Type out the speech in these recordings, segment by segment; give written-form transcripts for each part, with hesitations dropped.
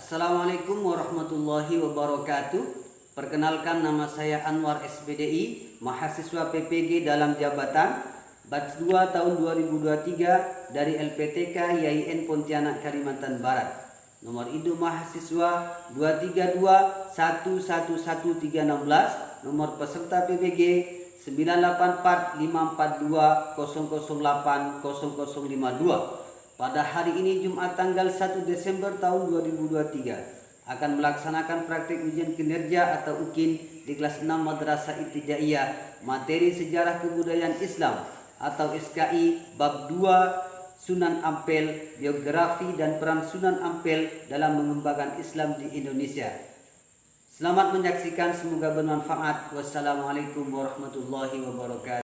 Assalamualaikum warahmatullahi wabarakatuh. Perkenalkan, nama saya Anwar SPDI, mahasiswa PPG dalam jabatan batch 2 tahun 2023 dari LPTK YIN Pontianak Kalimantan Barat. Nomor induk mahasiswa 232111316, nomor peserta PPG 9845420080052. Pada hari ini Jumat tanggal 1 Desember tahun 2023 akan melaksanakan praktik ujian kinerja atau UKIN di kelas 6 Madrasah Ibtidaiyah materi Sejarah Kebudayaan Islam atau SKI bab 2 Sunan Ampel, biografi dan peran Sunan Ampel dalam mengembangkan Islam di Indonesia. Selamat menyaksikan, semoga bermanfaat. Wassalamualaikum warahmatullahi wabarakatuh.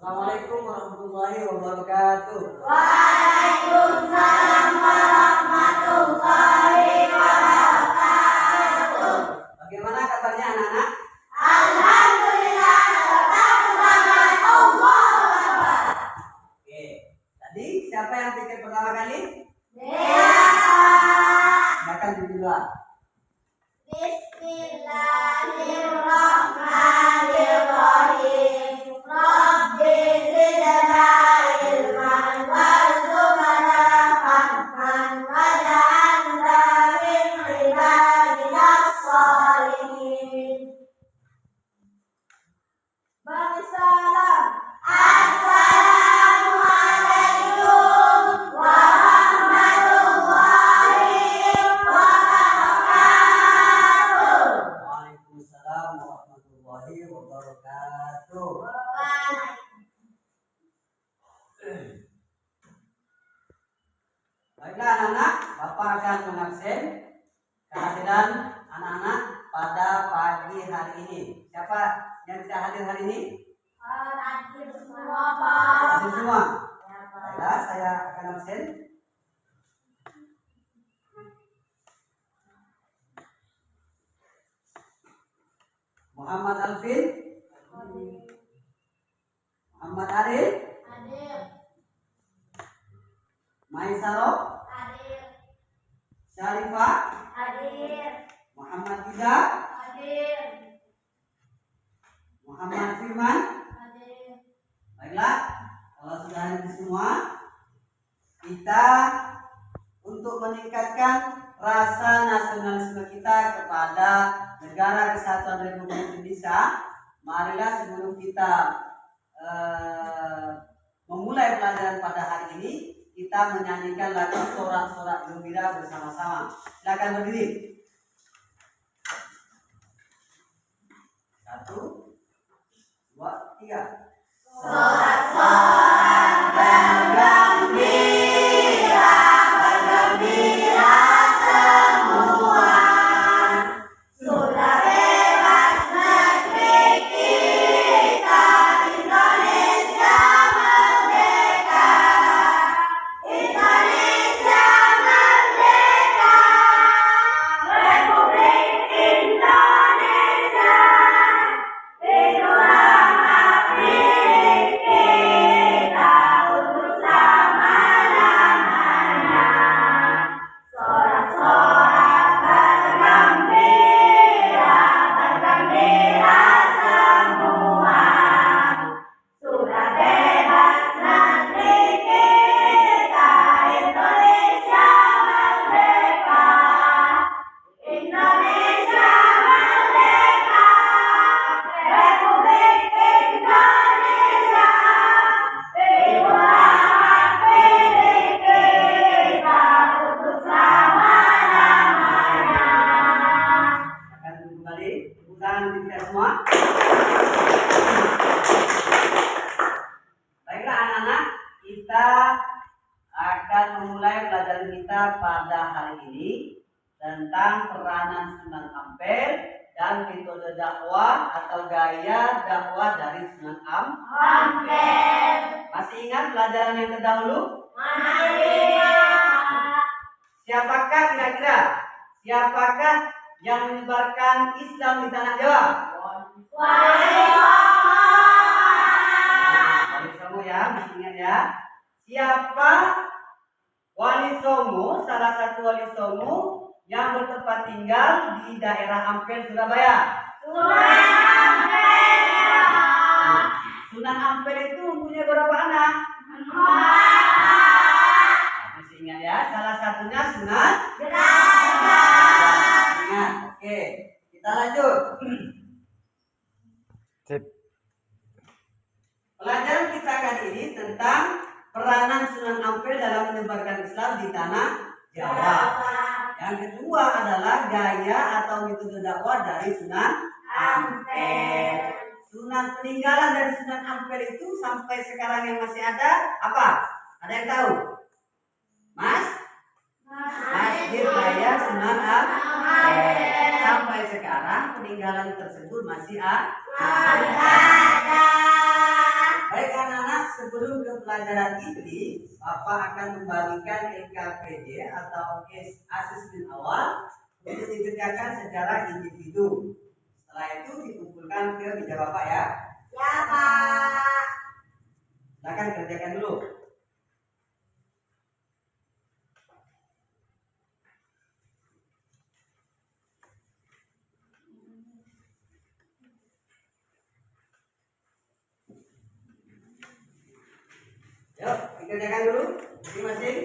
Assalamualaikum warahmatullahi wabarakatuh. Waalaikumsalam warahmatullahi wabarakatuh. Bagaimana kabarnya anak-anak? Alhamdulillah, tetap semangat. Allahu Akbar. Oke, tadi siapa yang pikir pertama kali? Dea. Silakan duluan. Bismillahirrahmanirrahim. Rabbi zidna ilman warzuqna fahman waj'alna min ibadinas shalihin. Salam. Assalamualaikum warahmatullahi wabarakatuh. Waalaikumsalam warahmatullahi wabarakatuh. Baiklah anak-anak, Bapak akan mengabsen kehadiran anak-anak pada pagi hari ini. Siapa yang tidak hadir hari ini? Hadir semua, Pak. Hadir semua. Baiklah, saya akan absen. Muhammad Alvin, Muhammad Adil, Hadir. Maisaro, Hadir. Syarifah, Hadir. Muhammad Iza, Hadir. Muhammad Firman. Hadir. Baiklah, kalau sudah hadir semua, kita untuk meningkatkan rasa nasionalisme kita kepada Negara Kesatuan Republik Indonesia, marilah sebelum kita memulai pelajaran pada hari ini, kita menyanyikan lagu sorak-sorak gembira bersama-sama. Silakan berdiri. 1, 2, 3. Sorak-sorak bergembira, bergembira semua. Sudah bebas negeri kita, Indonesia merdeka. Indonesia merdeka. Republik Indonesia. Itulah hak milik kita. akan memulai pelajaran kita pada hari ini tentang peranan Sunan Ampel dan metode dakwah atau gaya dakwah dari Sunan Ampel. Masih ingat pelajaran yang terdahulu? Masih. Siapakah kira-kira? Siapakah yang menyebarkan Islam di tanah Jawa? Wali Songo ya, masih ingat ya? Siapa Wali Songo, salah satu Wali Songo yang bertempat tinggal di daerah Ampel, Surabaya? Sunan Ampel. Sunan Ampel itu mempunyai berapa anak? 4. Masih ingat ya? Salah satunya Sunan Derajat. Ingat. Oke, kita lanjut. Pelajaran kita kali ini tentang peranan Sunan Ampel dalam menyebarkan Islam di tanah Jawa. Yang kedua adalah gaya atau metode dakwah dari Sunan Ampel. Sunan peninggalan dari Sunan Ampel itu sampai sekarang yang masih ada apa? Ada yang tahu? Mas? Masjid Raya Sunan Ampel. Sampai sekarang peninggalan tersebut masih ada. Baik anak-anak, sebelum ke pelajaran ini, Bapak akan membagikan LKPD atau asesmen awal untuk dikerjakan secara individu. Setelah itu dikumpulkan ke meja Bapak ya. Ya, Pak. Silakan kerjakan dulu. Yuk, dikerjakan dulu masing-masing.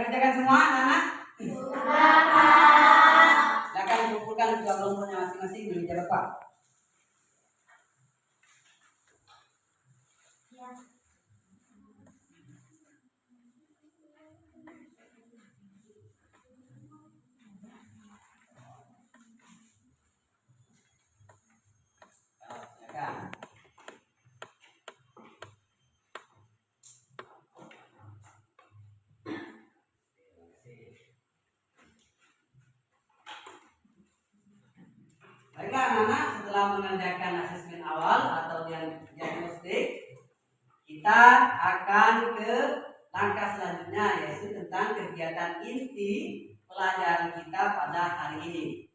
kerjakan semua anak-anak? Sudah, Pak. Silakan kumpulkan kedua kelompoknya masing-masing di meja Bapak. Silakan. Baiklah anak-anak, setelah mengerjakan asesmen awal atau diagnostik, kita akan ke langkah selanjutnya, yaitu tentang kegiatan inti pelajaran kita pada hari ini.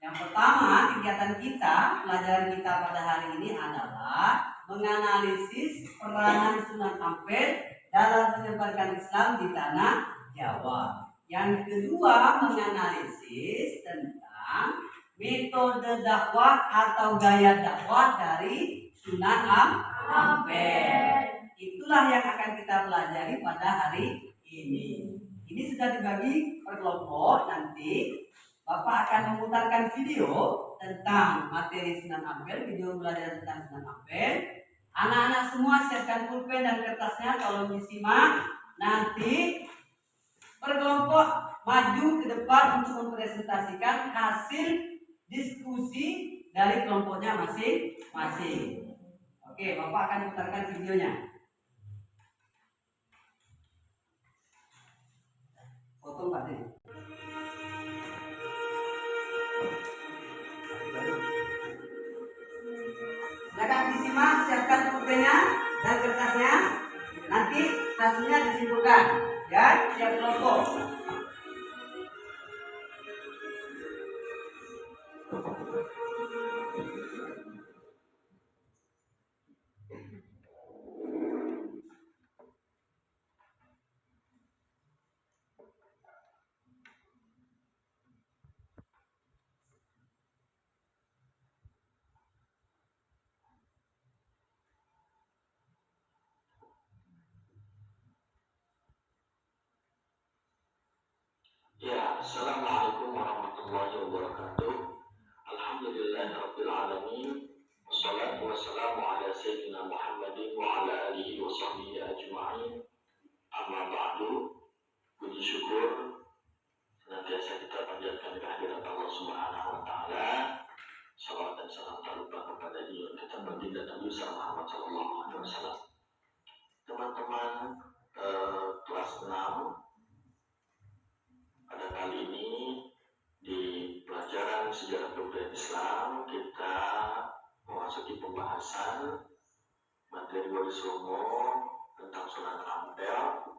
Yang pertama, kegiatan kita, pelajaran kita pada hari ini adalah menganalisis peranan Sunan Ampel dalam menyebarkan Islam di tanah Jawa. Yang kedua, menganalisis tentang metode dakwah atau gaya dakwah dari Sunan Ampel. Itulah yang akan kita pelajari pada hari ini. Ini sudah dibagi per kelompok. Nanti Bapak akan memutarkan video tentang materi Sunan Ampel, video belajar tentang Sunan Ampel. Anak-anak semua siapkan pulpen dan kertasnya, tolong disimak. Nanti per kelompok maju ke depan untuk mempresentasikan hasil diskusi dari kelompoknya masing-masing. Oke, Bapak akan putarkan videonya. Potong Pak nih. Silakan disimak, siapkan pulpennya dan kertasnya. Nanti hasilnya disimpulkan ya, tiap kelompok. Ya, Assalamualaikum warahmatullahi wabarakatuh. Alhamdulillahirabbil alamin. Wassalatu wassalamu ala sayyidina Muhammadin wa ala alihi wa sahbihi ajma'in. Amma ba'du. Puji syukur senantiasa kita panjatkan kehadirat Allah Subhanahu wa taala. Salawat dan salam tak lupa kepada Dia kita baginda Nabi Muhammad sallallahu alaihi wasallam. Teman-teman kelas 6, pada kali ini di pelajaran sejarah kebudayaan Islam kita memasuki pembahasan materi Waris Romo tentang Sunan Ampel,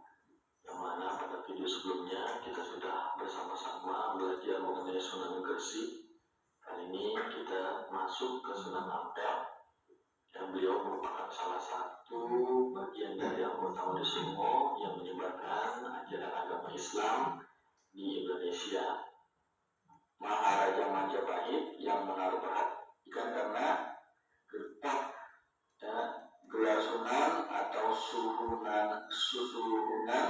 yang mana pada video sebelumnya kita sudah bersama-sama belajar mengenai Sunan Gresik. Kali ini kita masuk ke Sunan Ampel, yang beliau merupakan salah satu bagian dari anggota Waris Romo yang menyebarkan ajaran agama Islam di Indonesia. Maharaja Majapahit yang menaruh perhatian karena gelar Sunan atau susuhunan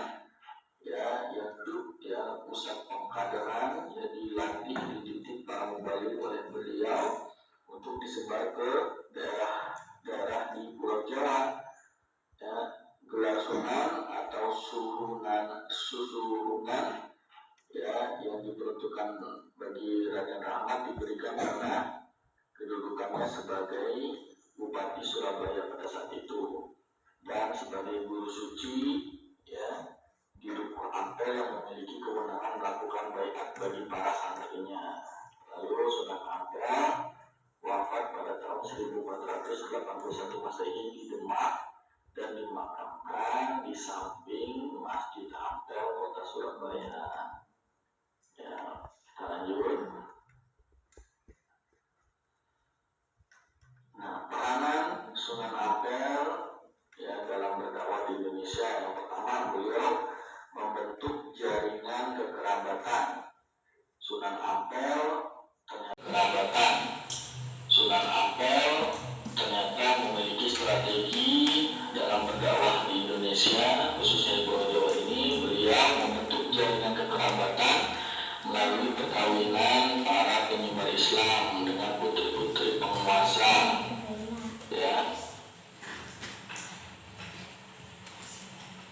ya, yaitu ya pusat pengkaderan yang dilatih dididik para mubalik oleh beliau untuk disebar ke daerah-daerah di Pulau Jawa. Ya, gelar Sunan atau susuhunan ya, yang diperuntukkan bagi Raden Rahmat diberikan karena kedudukannya sebagai Bupati Surabaya pada saat itu dan sebagai guru suci ya di Dukuh Ampel yang memiliki kewenangan melakukan baiat bagi para santrinya. Lalu Sunan Ampel wafat pada tahun 1481 Masehi di Demak dan dimakamkan di samping Masjid Ampel Kota Surabaya. Ya, kita lanjut. Nah, peranan Sunan Ampel ya dalam berdakwah di Indonesia, yang pertama beliau membentuk jaringan kekerabatan. Sunan Ampel ternyata memiliki strategi dalam berdakwah di Indonesia, khususnya di Pulau Jawa ini. Beliau membentuk jaringan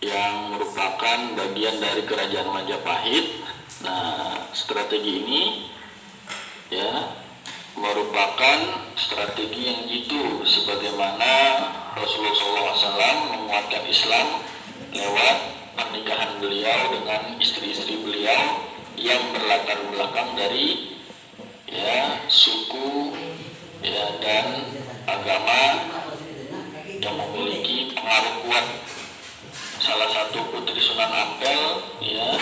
yang merupakan bagian dari kerajaan Majapahit. Nah, strategi ini ya merupakan strategi yang jitu sebagaimana Rasulullah SAW menguatkan Islam lewat pernikahan beliau dengan istri-istri beliau yang berlatar belakang dari ya suku ya dan agama yang memiliki pengaruh kuat. Salah satu putri Sunan Ampel ya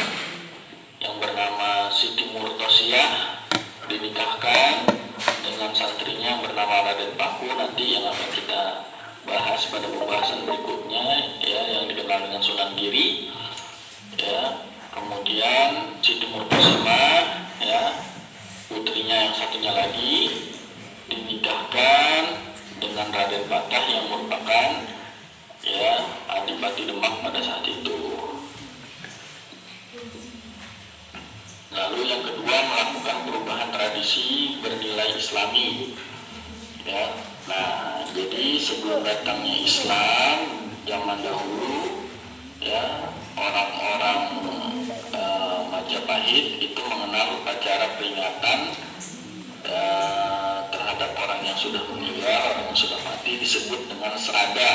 yang bernama Siti Murtosiah dinikahkan dengan santrinya yang bernama Raden Paku, nanti yang akan kita bahas pada pembahasan berikutnya ya, yang dikenal dengan Sunan Giri ya. Kemudian Siti Murtosiah ya putrinya yang satunya lagi dinikahkan dengan Raden Patah yang merupakan ya Adipati Demak pada saat itu. Lalu yang kedua, melakukan perubahan tradisi bernilai Islami ya. Nah, jadi sebelum datangnya Islam zaman dahulu ya, orang-orang Majapahit itu mengenal upacara peringatan terhadap orang yang sudah meninggal, orang yang sudah mati, disebut dengan serada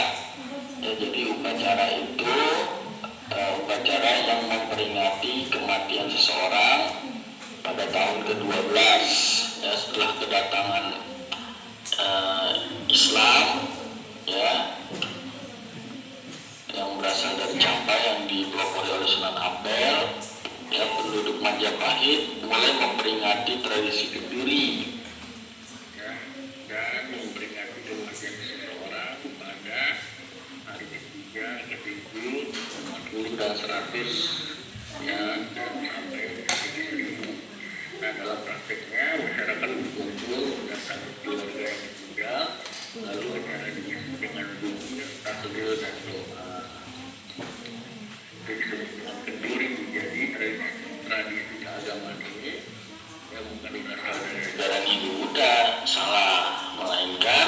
ya. Jadi upacara itu upacara yang memperingati kematian seseorang pada tahun ke-12 ya, setelah kedatangan Islam ya, yang berasal dari Campa yang dipelopori oleh Sunan Ampel ya. Penduduk Majapahit mulai memperingati tradisi Kenduri ya, dan memperingati kematian seseorang pada hari ketiga, ke-7, 40 dan 100 ya, dan sampai ke 1000. Nah, dalam prakteknya masyarakat berkumpul datang ke keluarga yang meninggal, lalu acara diisi dengan bunyi takbir dan doa. Kenduri menjadi tradisi keagamaan ini yang bukan berasal dari ajaran Hindu Buddha, salah, melainkan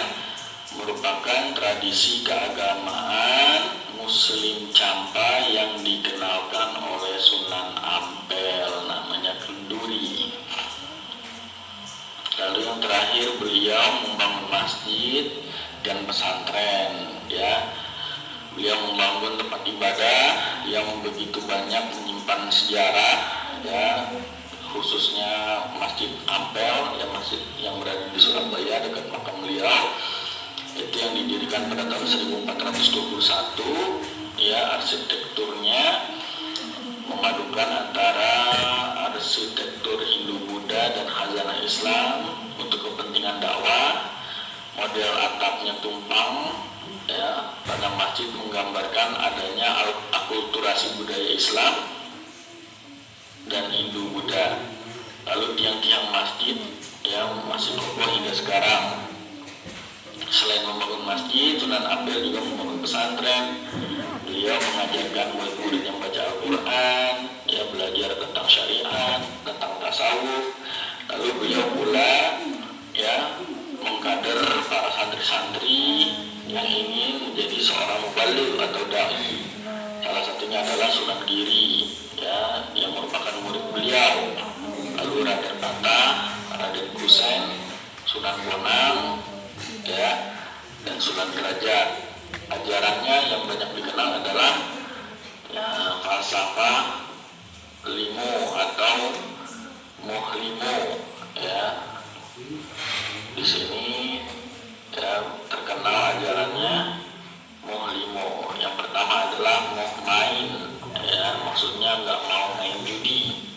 merupakan tradisi keagamaan Muslim Campa yang dikenalkan oleh Sunan Ampel, namanya kenduri. Lalu yang terakhir, beliau membangun masjid dan pesantren ya. Beliau membangun tempat ibadah yang begitu banyak menyimpan sejarah ya, khususnya Masjid Ampel ya, masjid yang berada di Surabaya dekat makam beliau. Itu yang didirikan pada tahun 1421 ya. Arsitekturnya memadukan antara arsitektur Hindu-Buddha dan khazanah Islam untuk kepentingan dakwah. Model atapnya tumpang ya, pada masjid menggambarkan adanya akulturasi budaya Islam dan Hindu-Buddha. Lalu tiang-tiang masjid ya masih kokoh hingga sekarang. Selain membangun masjid, Sunan Ampel juga membangun pesantren. Beliau mengajarkan murid-murid yang baca Al-Quran, ya belajar tentang syariat, tentang tasawuf. Lalu beliau pula ya mengkader para santri-santri yang ingin menjadi seorang mubaligh atau dai. Salah satunya adalah Sunan Giri ya, yang merupakan murid beliau. Lalu Raden Patah, Raden Kusen, Sunan Bonang ya, dan Sunan Derajat. Ajarannya yang banyak dikenal adalah ya, falsafah limo atau mohlimo ya. Di sini ya terkenal ajarannya mohlimo. Yang pertama adalah moh main ya, maksudnya nggak mau main judi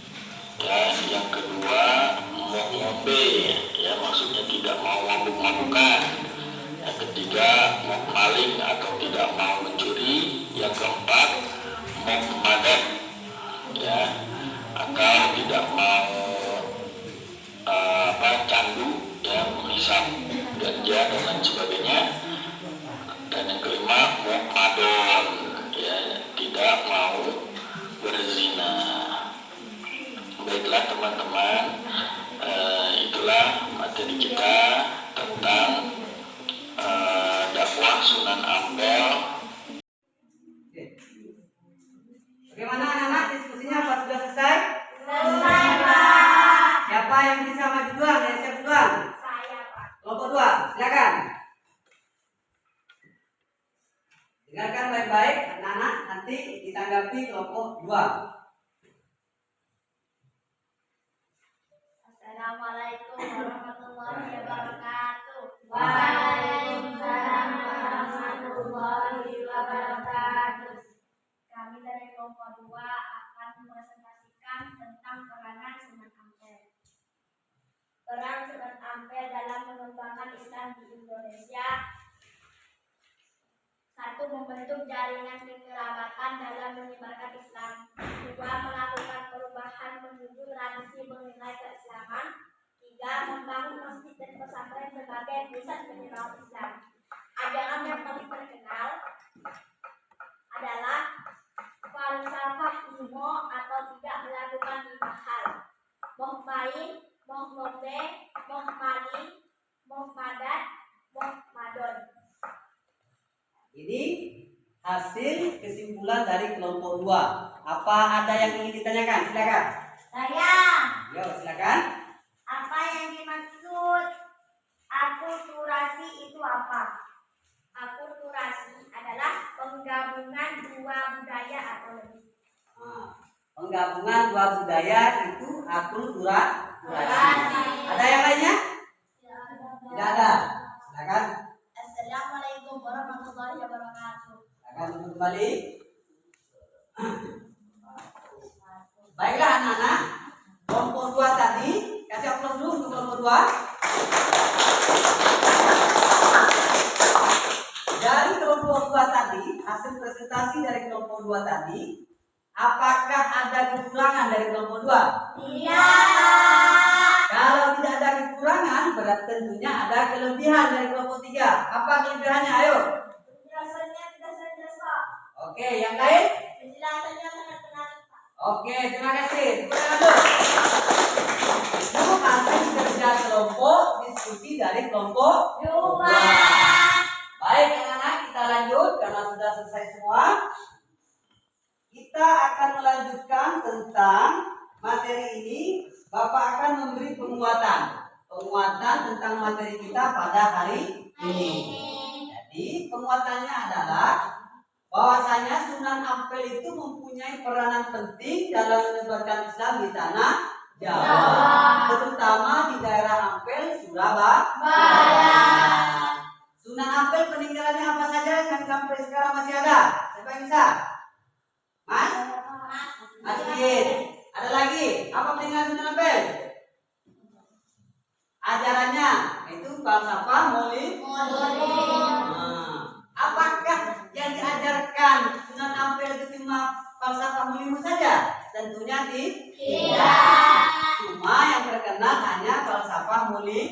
ya. Yang kedua moh ngombe ya, maksudnya tidak mau mabuk-mabukan. Yang ketiga moh maling atau tidak mau mencuri. Yang keempat moh madat ya, atau tidak mau candu ya, menghisap ganja dan lain sebagainya. Dan yang kelima moh madon ya, tidak mau berzina. Baiklah teman-teman, itulah materi kita tentang dakwah Sunan Ampel. Bagaimana anak-anak diskusinya? Apa sudah selesai? Selesai, Pak. Siapa yang bisa maju duluan? Ya, siap duluan. Saya, Pak. Kelompok 2, silakan. Dengarkan baik-baik anak-anak, nanti ditanggapi kelompok 2. Assalamualaikum warahmatullahi wabarakatuh. Waalaikumsalam warahmatullahi wabarakatuh. Kami dari kelompok 2 akan mempresentasikan tentang peranan Sunan Ampel. Peran Sunan Ampel dalam mengembangkan Islam di Indonesia. 1. Membentuk jaringan kekerabatan dalam menyebarkan Islam. 2. Melakukan perubahan menuju tradisi mengenai keislaman. 3. Membangun masjid dan pesantren sebagai pusat penyebaran Islam. Ajaran yang paling terkenal adalah falsafah ilmu atau tidak melakukan hal. Moh main, moh ngombe, moh maling, moh padat, moh madon. Ini hasil kesimpulan dari kelompok 2. Apa ada yang ingin ditanyakan? Silakan. Saya, Yo, silakan. apa yang dimaksud akulturasi itu apa? Akulturasi adalah penggabungan dua budaya atau lebih. Nah, penggabungan 2 budaya itu akulturasi. Ada yang lainnya? Tidak ada. Silakan. Assalamualaikum warahmatullahi wabarakatuh. Silakan duduk kembali. Baiklah anak-anak, kelompok 2 tadi, kasih aplaus dulu untuk kelompok 2. Dari kelompok 2 tadi, hasil presentasi dari kelompok 2 tadi, apakah ada kekurangan dari kelompok 2? Tidak. Kalau tidak ada kekurangan, berarti tentunya ada kelebihan dari kelompok 3. Apa kelebihannya? Ayo. Penjelasannya tidak jelas, Pak. Oke, yang lain? Penjelasannya sangat menarik, Pak. Oke, terima kasih. Tepuk tangan dulu. Itu hasil kerja kelompok diskusi dari kelompok 2. Baik anak-anak, kita lanjut karena sudah selesai semua. Kita akan melanjutkan tentang materi ini. Bapak akan memberi penguatan tentang materi kita pada hari ini. Jadi penguatannya adalah bahwasanya Sunan Ampel itu mempunyai peranan penting dalam menyebarkan Islam di tanah Jawa, terutama di daerah Ampel, Surabaya. Sunan Ampel peninggalannya apa saja yang sampai sekarang masih ada? Siapa yang bisa? Mas? Mas Din. Ada lagi? Apa peninggalan Sunan Ampel? Ajarannya itu falsafah maulid. Apakah yang diajarkan Sunan Ampel itu cuma falsafah maulid saja? Tentunya tidak. Cuma yang terkenal hanya falsafah maulid.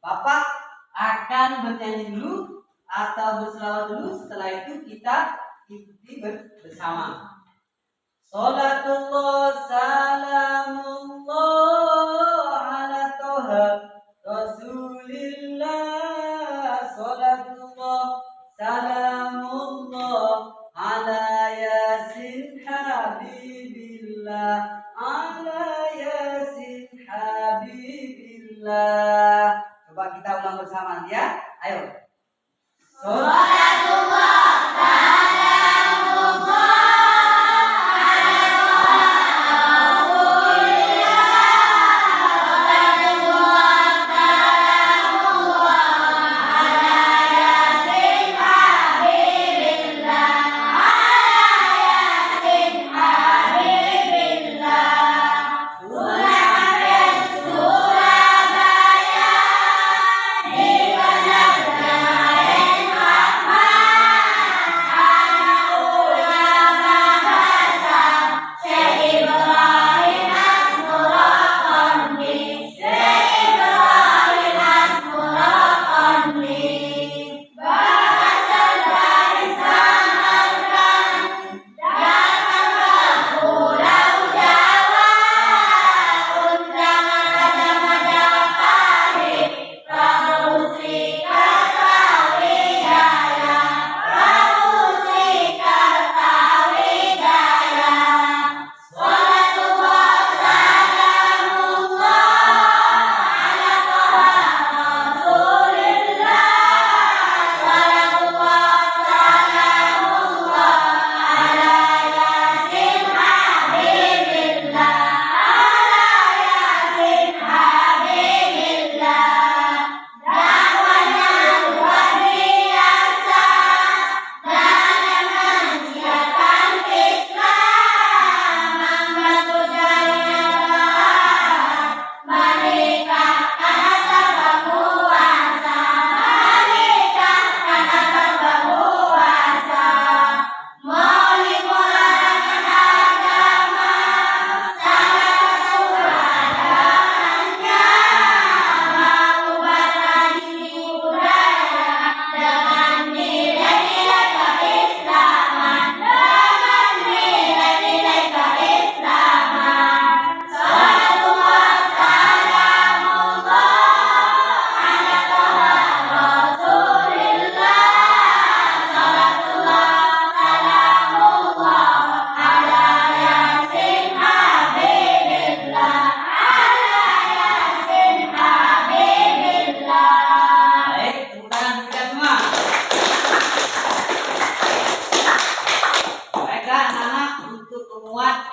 Bapak akan bernyanyi dulu atau berselawat dulu. Setelah itu kita ikuti bersama. Salatullah salamullah ala toha Rasulillah. Salatullah salamullah ala yasin habibillah. Ala yasin habibillah. Coba kita ulang bersama ya. Ayo. Salatullah salamullah ala Rasulillah. Salatullah salamullah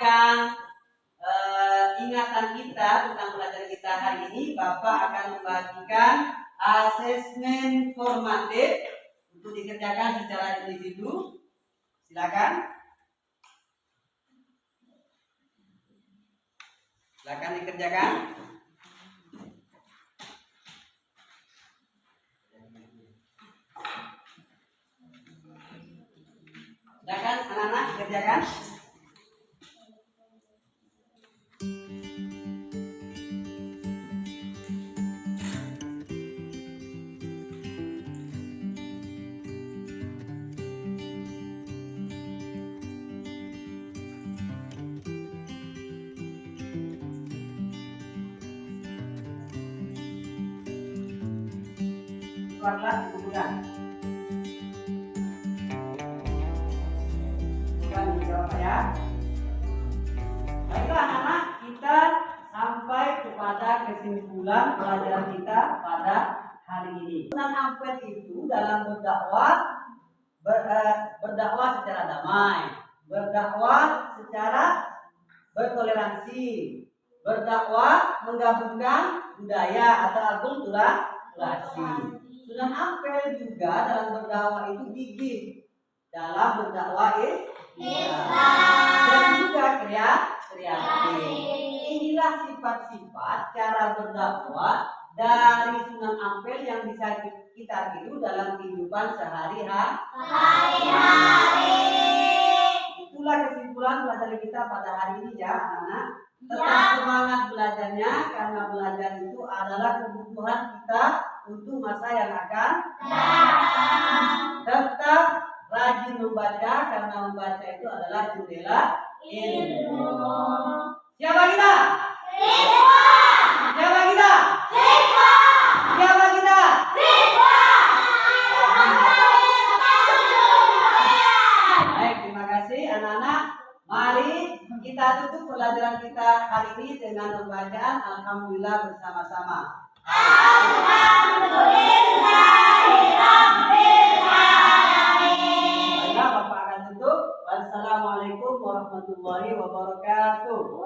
menambahkan ingatan kita tentang pelajaran kita hari ini, Bapak akan membagikan asesmen formatif untuk dikerjakan secara individu. Silakan. Silakan dikerjakan. Silakan anak-anak dikerjakan. Kelas dibukukan. Bukan dijawab ya. Baiklah anak-anak, kita sampai kepada kesimpulan pelajaran kita pada hari ini. Sunan Ampel itu dalam berdakwah secara damai, berdakwah secara bertoleransi, berdakwah menggabungkan budaya atau akulturasi. Sunan Ampel juga dalam berdakwah itu gigih dalam berdakwah Islam dan juga kreatif. Inilah sifat-sifat cara berdakwah dari Sunan Ampel yang bisa kita tiru dalam kehidupan sehari-hari. Itulah kesimpulan pelajaran kita pada hari ini ya anak-anak. Tetap semangat belajarnya karena belajar itu adalah kebutuhan kita untuk masa yang akan datang. Tetap rajin membaca karena membaca itu adalah jendela ilmu. Siapa kita? Siswa. Siapa kita? Siswa. Siapa kita? Siswa. Baik, terima kasih anak-anak. Mari kita tutup pelajaran kita hari ini dengan pembacaan Alhamdulillah bersama-sama. Alhamdulillahirrabbilalamin. Baiklah, Bapak akan tutup. Wassalamualaikum warahmatullahi wabarakatuh.